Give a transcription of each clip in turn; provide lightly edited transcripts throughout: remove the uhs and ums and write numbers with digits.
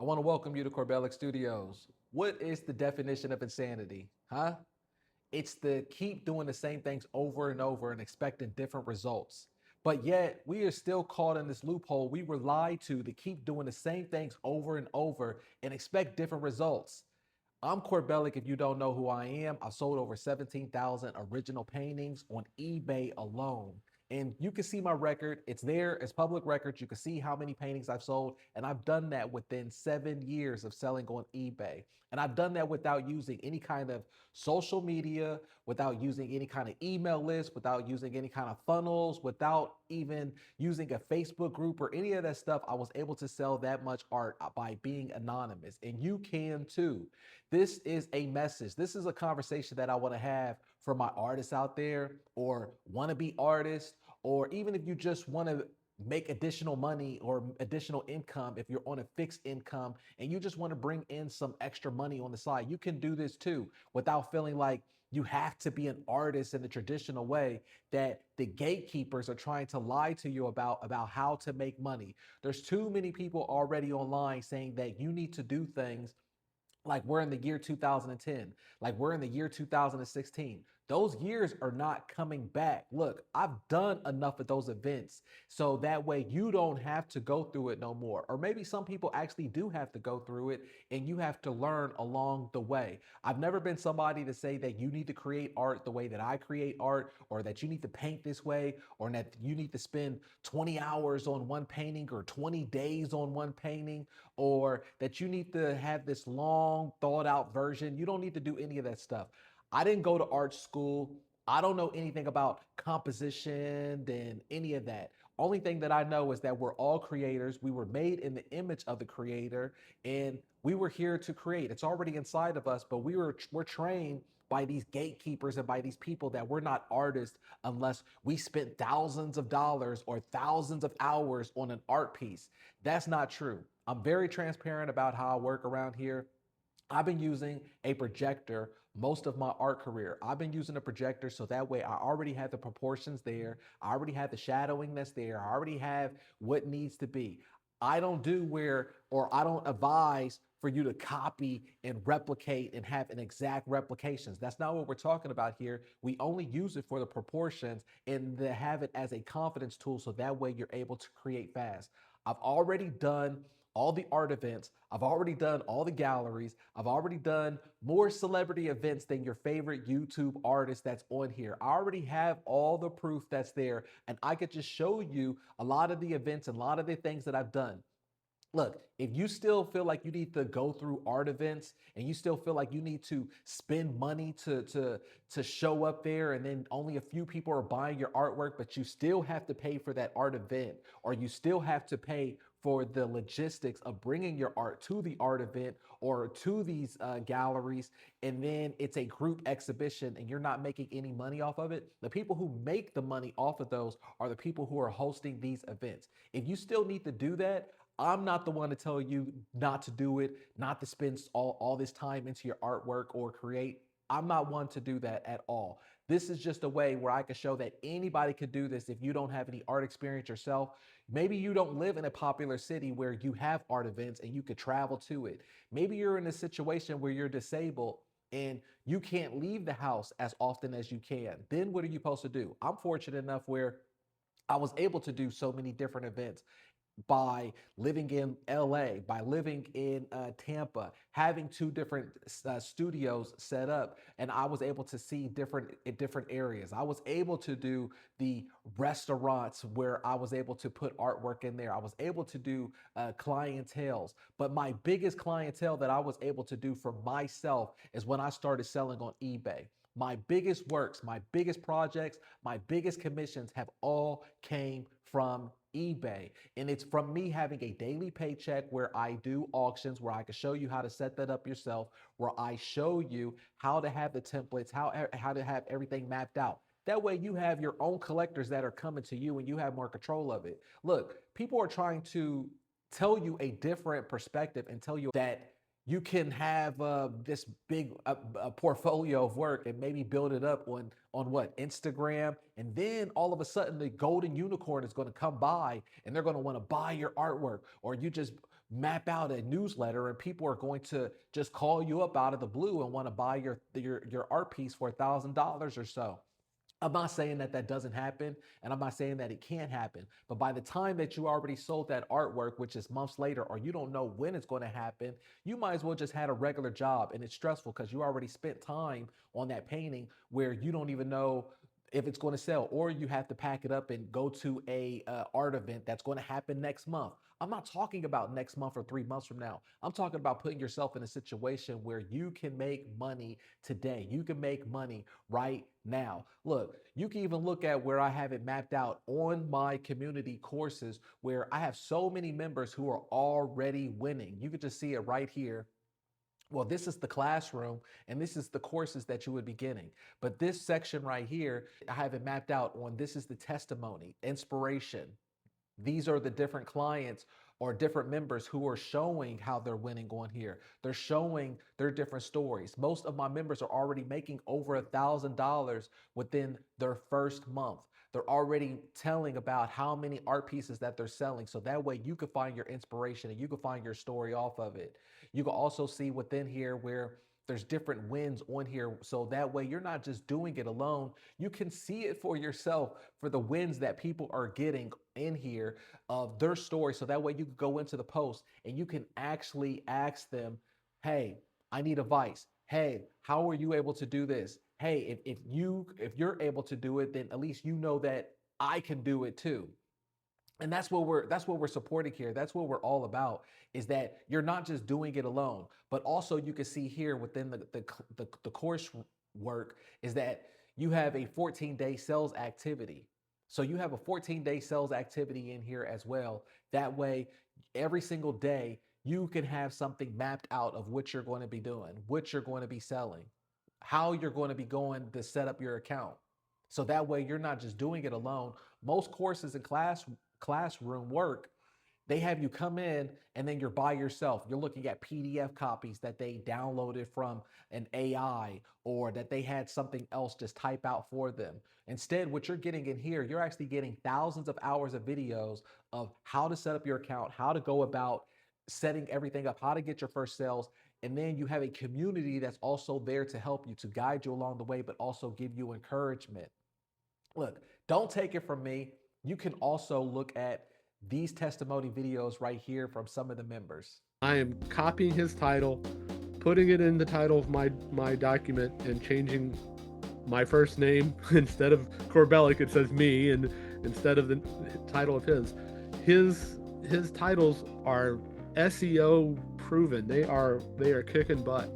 I want to welcome you to Corbellic Studios. What is the definition of insanity? Huh? It's the keep doing the same things over and over and expecting different results. But yet, we are still caught in this loophole. We were lied to keep doing the same things over and over and expect different results. I'm Corbellic. If you don't know who I am, I've sold over 17,000 original paintings on eBay alone. And you can see my record. It's there as public records. You can see how many paintings I've sold. And I've done that within 7 years of selling on eBay. And I've done that without using any kind of social media, without using any kind of email list, without using any kind of funnels, without even using a Facebook group or any of that stuff. I was able to sell that much art by being anonymous. And you can too. This is a message. This is a conversation that I want to have for my artists out there or wannabe artists, or even if you just want to make additional money or additional income, if you're on a fixed income and you just want to bring in some extra money on the side, you can do this too without feeling like you have to be an artist in the traditional way that the gatekeepers are trying to lie to you about how to make money. There's too many people already online saying that you need to do things like we're in the year 2010, like we're in the year 2016. Those years are not coming back. Look, I've done enough of those events so that way you don't have to go through it no more. Or maybe some people actually do have to go through it and you have to learn along the way. I've never been somebody to say that you need to create art the way that I create art, or that you need to paint this way, or that you need to spend 20 hours on one painting or 20 days on one painting, or that you need to have this long thought out version. You don't need to do any of that stuff. I didn't go to art school. I don't know anything about composition and any of that. Only thing that I know is that we're all creators. We were made in the image of the creator and we were here to create. It's already inside of us, but we're trained by these gatekeepers and by these people that we're not artists unless we spent thousands of dollars or thousands of hours on an art piece. That's not true. I'm very transparent about how I work around here. I've been using a projector most of my art career. I've been using a projector so that way I already have the proportions there. I already have the shadowing that's there. I already have what needs to be. I don't do where, or I don't advise for you to copy and replicate and have an exact replications. That's not what we're talking about here. We only use it for the proportions and to have it as a confidence tool so that way you're able to create fast. I've already done all the art events. I've already done all the galleries. I've already done more celebrity events than your favorite YouTube artist that's on here. I already have all the proof that's there, and I could just show you a lot of the events and a lot of the things that I've done. Look, if you still feel like you need to go through art events and you still feel like you need to spend money to show up there and then only a few people are buying your artwork, but you still have to pay for that art event, or you still have to pay for the logistics of bringing your art to the art event or to these galleries, and then it's a group exhibition and you're not making any money off of it, the people who make the money off of those are the people who are hosting these events. If you still need to do that, I'm not the one to tell you not to do it, not to spend all this time into your artwork or create. I'm not one to do that at all. This is just a way where I can show that anybody could do this if you don't have any art experience yourself. Maybe you don't live in a popular city where you have art events and you could travel to it. Maybe you're in a situation where you're disabled and you can't leave the house as often as you can. Then what are you supposed to do? I'm fortunate enough where I was able to do so many different events by living in LA, by living in Tampa, having two different studios set up, and I was able to see different areas. I was able to do the restaurants where I was able to put artwork in there. I was able to do clientels, but my biggest clientele that I was able to do for myself is when I started selling on eBay. My biggest works, my biggest projects, my biggest commissions have all came from eBay. And it's from me having a daily paycheck where I do auctions, where I can show you how to set that up yourself, where I show you how to have the templates, how to have everything mapped out. That way you have your own collectors that are coming to you and you have more control of it. Look, people are trying to tell you a different perspective and tell you that you can have this big portfolio of work and maybe build it up on what, Instagram, and then all of a sudden the golden unicorn is going to come by and they're going to want to buy your artwork, or you just map out a newsletter and people are going to just call you up out of the blue and want to buy your art piece for $1,000 or so. I'm not saying that that doesn't happen, and I'm not saying that it can't happen. But by the time that you already sold that artwork, which is months later, or you don't know when it's going to happen, you might as well just had a regular job, and it's stressful because you already spent time on that painting where you don't even know if it's going to sell, or you have to pack it up and go to a art event that's going to happen next month. I'm not talking about next month or 3 months from now. I'm talking about putting yourself in a situation where you can make money today. You can make money right now. Look, you can even look at where I have it mapped out on my community courses where I have so many members who are already winning. You can just see it right here. Well, this is the classroom and this is the courses that you would be getting. But this section right here, I have it mapped out on this is the testimony, inspiration. These are the different clients or different members who are showing how they're winning on here. They're showing their different stories. Most of my members are already making over $1,000 within their first month. They're already telling about how many art pieces that they're selling. So that way you can find your inspiration and you can find your story off of it. You can also see within here where there's different wins on here. So that way you're not just doing it alone. You can see it for yourself for the wins that people are getting in here of their story. So that way you can go into the post and you can actually ask them, hey, I need advice. Hey, how are you able to do this? Hey, if you're able to do it, then at least you know that I can do it too. And that's what we're supporting here. That's what we're all about, is that you're not just doing it alone, but also you can see here within the course work is that you have a 14-day sales activity. So you have a 14-day sales activity in here as well. That way, every single day you can have something mapped out of what you're going to be doing, what you're going to be selling, how you're going to be going to set up your account. So that way you're not just doing it alone. Most courses in classroom work, they have you come in and then you're by yourself. You're looking at PDF copies that they downloaded from an AI or that they had something else just type out for them. Instead, what you're getting in here, you're actually getting thousands of hours of videos of how to set up your account, how to go about setting everything up, how to get your first sales. And then you have a community that's also there to help you, to guide you along the way, but also give you encouragement. Look, don't take it from me. You can also look at these testimony videos right here from some of the members. I am copying his title, putting it in the title of my document, and changing my first name. Instead of Corbellic, it says me, and instead of the title of his titles are SEO proven. They are kicking butt.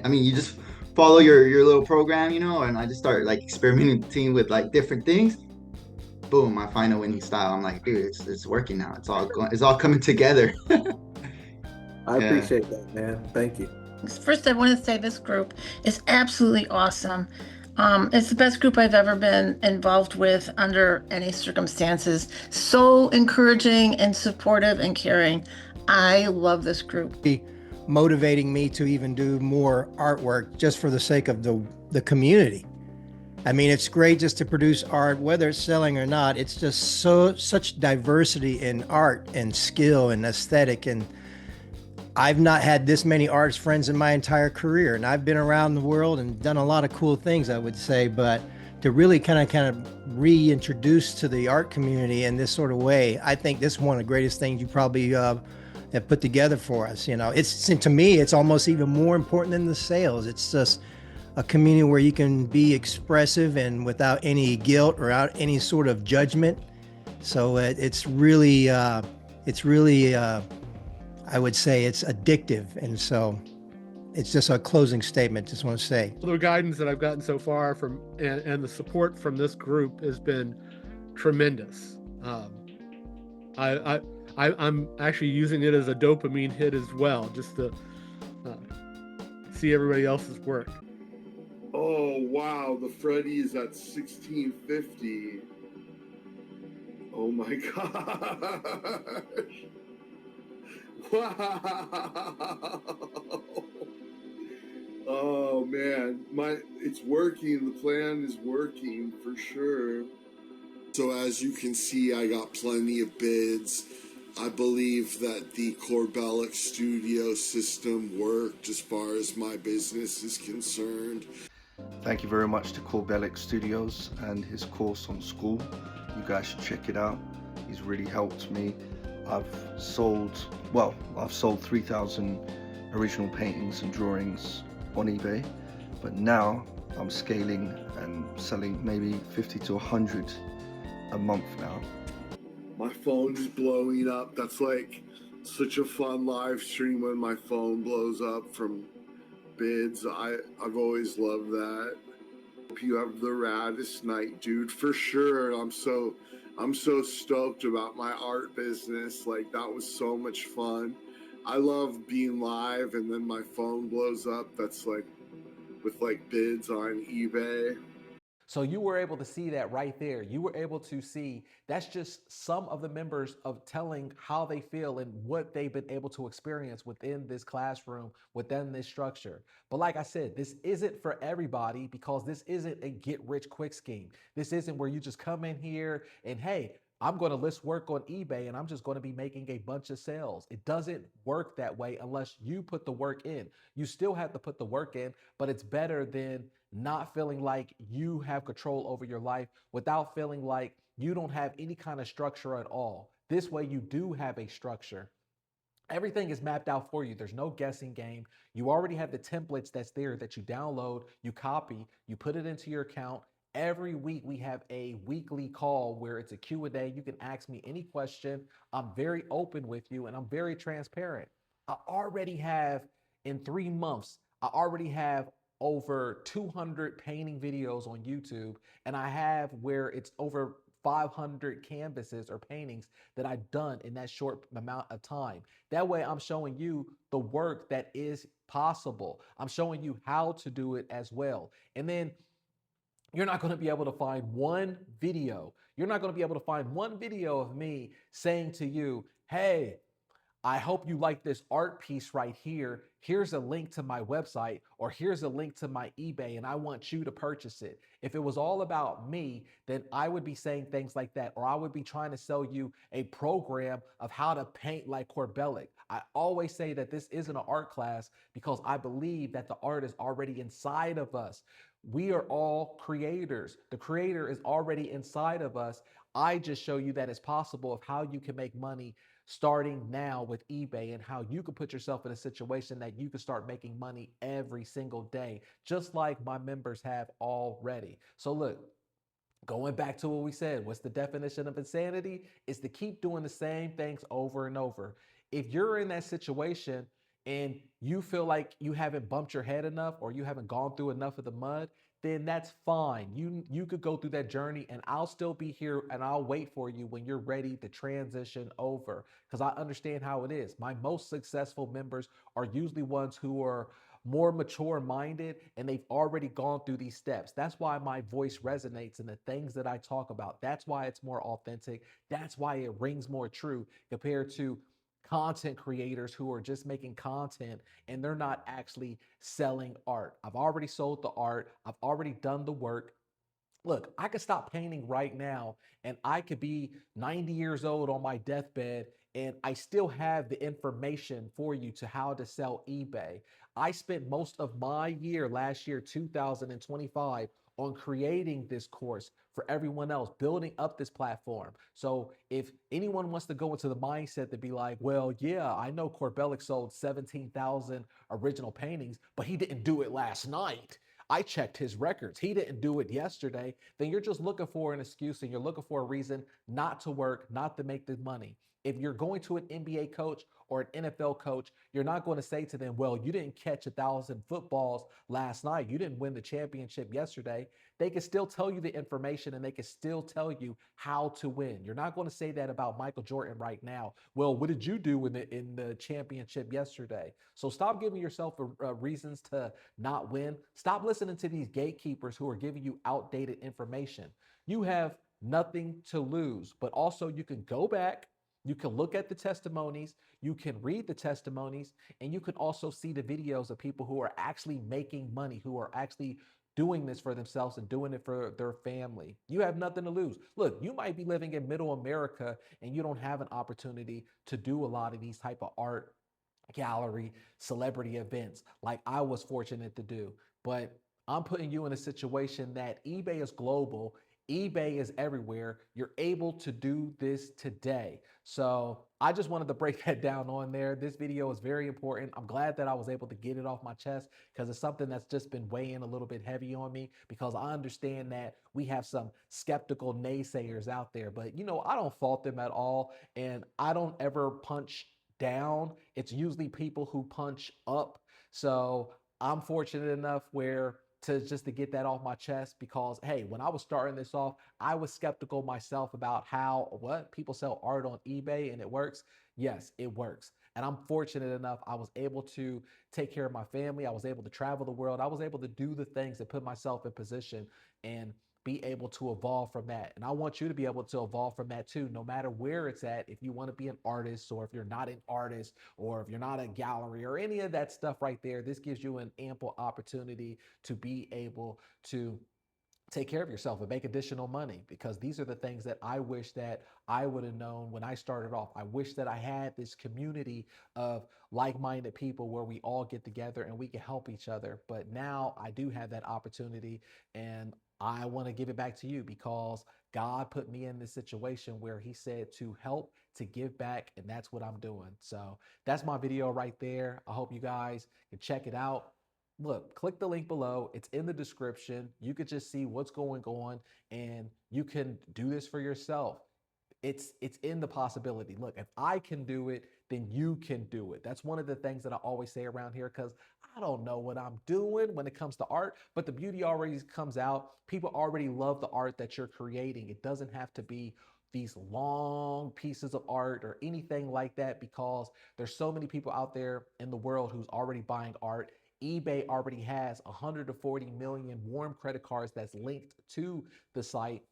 I mean, you just follow your little program, and I just start like experimenting with like different things. Boom, I find a winning style. I'm like, dude, it's working now. It's all coming together. I appreciate that, man. Thank you. First, I want to say this group is absolutely awesome. It's the best group I've ever been involved with under any circumstances. So encouraging and supportive and caring. I love this group. Motivating me to even do more artwork just for the sake of the community. I mean, it's great just to produce art, whether it's selling or not. It's just such diversity in art and skill and aesthetic. And I've not had this many artist friends in my entire career. And I've been around the world and done a lot of cool things, I would say. But to really kind of reintroduce to the art community in this sort of way, I think this is one of the greatest things you probably have put together for us. It's, to me, it's almost even more important than the sales. It's just a community where you can be expressive and without any guilt or without any sort of judgment. So it's really, I would say it's addictive. And so it's just a closing statement. Just want to say. The guidance that I've gotten so far from and the support from this group has been tremendous. I'm actually using it as a dopamine hit as well, just to see everybody else's work. Oh, wow. The Freddy is at 1650. Oh, my gosh. Wow. Oh, man. It's working. The plan is working for sure. So as you can see, I got plenty of bids. I believe that the Corbellic studio system worked as far as my business is concerned. Thank you very much to Corbellic Studios and his course on school. You guys should check it out. He's really helped me. I've sold 3,000 original paintings and drawings on eBay, but now I'm scaling and selling maybe 50 to 100 a month now. My phone is blowing up. That's like such a fun live stream when my phone blows up from bids. I've always loved that. Hope you have the raddest night, dude, for sure. I'm so stoked about my art business. Like, that was so much fun. I love being live and then my phone blows up. That's like with like bids on eBay. So you were able to see that right there. You were able to see that's just some of the members of telling how they feel and what they've been able to experience within this classroom, within this structure. But like I said, this isn't for everybody because this isn't a get rich quick scheme. This isn't where you just come in here and, hey, I'm going to list work on eBay and I'm just going to be making a bunch of sales. It doesn't work that way unless you put the work in. You still have to put the work in, but it's better than not feeling like you have control over your life without feeling like you don't have any kind of structure at all. This way you do have a structure. Everything is mapped out for you. There's no guessing game. You already have the templates that's there that you download, you copy, you put it into your account. Every week we have a weekly call where it's a Q&A. You can ask me any question. I'm very open with you and I'm very transparent. I already have, in 3 months, I already have over 200 painting videos on YouTube, and I have where it's over 500 canvases or paintings that I've done in that short amount of time. That way I'm showing you the work that is possible. I'm showing you how to do it as well. And then you're not going to be able to find one video. You're not going to be able to find one video of me saying to you, hey, I hope you like this art piece right here. Here's a link to my website, or here's a link to my eBay, and I want you to purchase it. If it was all about me, then I would be saying things like that, or I would be trying to sell you a program of how to paint like Corbellic. I always say that this isn't an art class because I believe that the art is already inside of us. We are all creators. The creator is already inside of us. I just show you that it's possible of how you can make money starting now with eBay and how you can put yourself in a situation that you can start making money every single day, just like my members have already. So look, going back to what we said, what's the definition of insanity? It's to keep doing the same things over and over. If you're in that situation and you feel like you haven't bumped your head enough or you haven't gone through enough of the mud, then that's fine. You could go through that journey and I'll still be here and I'll wait for you when you're ready to transition over because I understand how it is. My most successful members are usually ones who are more mature minded and they've already gone through these steps. That's why my voice resonates in the things that I talk about. That's why it's more authentic. That's why it rings more true compared to content creators who are just making content and they're not actually selling art. I've already sold the art. I've already done the work. Look, I could stop painting right now and I could be 90 years old on my deathbed and I still have the information for you to how to sell eBay. I spent most of my year last year, 2025, on creating this course for everyone else, building up this platform. So if anyone wants to go into the mindset to be like, well, yeah, I know Corbellic sold 17,000 original paintings, but he didn't do it last night. I checked his records. He didn't do it yesterday. Then you're just looking for an excuse and you're looking for a reason not to work, not to make the money. If you're going to an NBA coach or an NFL coach, you're not going to say to them, well, you didn't catch 1,000 footballs last night. You didn't win the championship yesterday. They can still tell you the information and they can still tell you how to win. You're not going to say that about Michael Jordan right now. Well, what did you do in the championship yesterday? So stop giving yourself reasons to not win. Stop listening to these gatekeepers who are giving you outdated information. You have nothing to lose, but also you can go back. You can look at the testimonies, you can read the testimonies, and you can also see the videos of people who are actually making money, who are actually doing this for themselves and doing it for their family. You have nothing to lose. Look, you might be living in middle America and you don't have an opportunity to do a lot of these type of art gallery celebrity events like I was fortunate to do. But I'm putting you in a situation that eBay is global, eBay is everywhere. You're able to do this today. So I just wanted to break that down on there. This video is very important. I'm glad that I was able to get it off my chest because it's something that's just been weighing a little bit heavy on me, because I understand that we have some skeptical naysayers out there, but you know, I don't fault them at all. And I don't ever punch down. It's usually people who punch up. So I'm fortunate enough where to just to get that off my chest, because hey, when I was starting this off, I was skeptical myself about how what people sell art on eBay and it works. Yes, it works. And I'm fortunate enough I was able to take care of my family. I was able to travel the world. I was able to do the things that put myself in position and be able to evolve from that. And I want you to be able to evolve from that too, no matter where it's at. If you want to be an artist, or if you're not an artist, or if you're not a gallery or any of that stuff right there, this gives you an ample opportunity to be able to take care of yourself and make additional money, because these are the things that I wish that I would have known when I started off. I wish that I had this community of like-minded people where we all get together and we can help each other. But now I do have that opportunity, and I want to give it back to you because God put me in this situation where he said to help, to give back, and that's what I'm doing. So that's my video right there. I hope you guys can check it out. Look, click the link below. It's in the description. You could just see what's going on and you can do this for yourself. It's in the possibility. Look, if I can do it, then you can do it. That's one of the things that I always say around here, because I don't know what I'm doing when it comes to art, but the beauty already comes out. People already love the art that you're creating. It doesn't have to be these long pieces of art or anything like that, because there's so many people out there in the world who's already buying art. eBay already has 140 million warm credit cards that's linked to the site.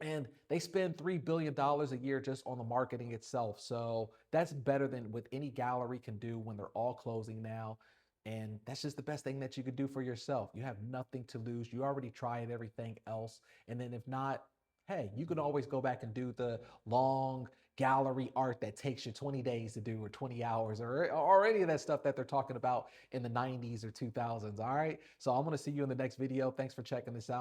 And they spend $3 billion a year just on the marketing itself. So that's better than what any gallery can do when they're all closing now. And that's just the best thing that you could do for yourself. You have nothing to lose. You already tried everything else. And then if not, hey, you can always go back and do the long gallery art that takes you 20 days to do, or 20 hours, or any of that stuff that they're talking about in the 90s or 2000s. All right. So I'm going to see you in the next video. Thanks for checking this out.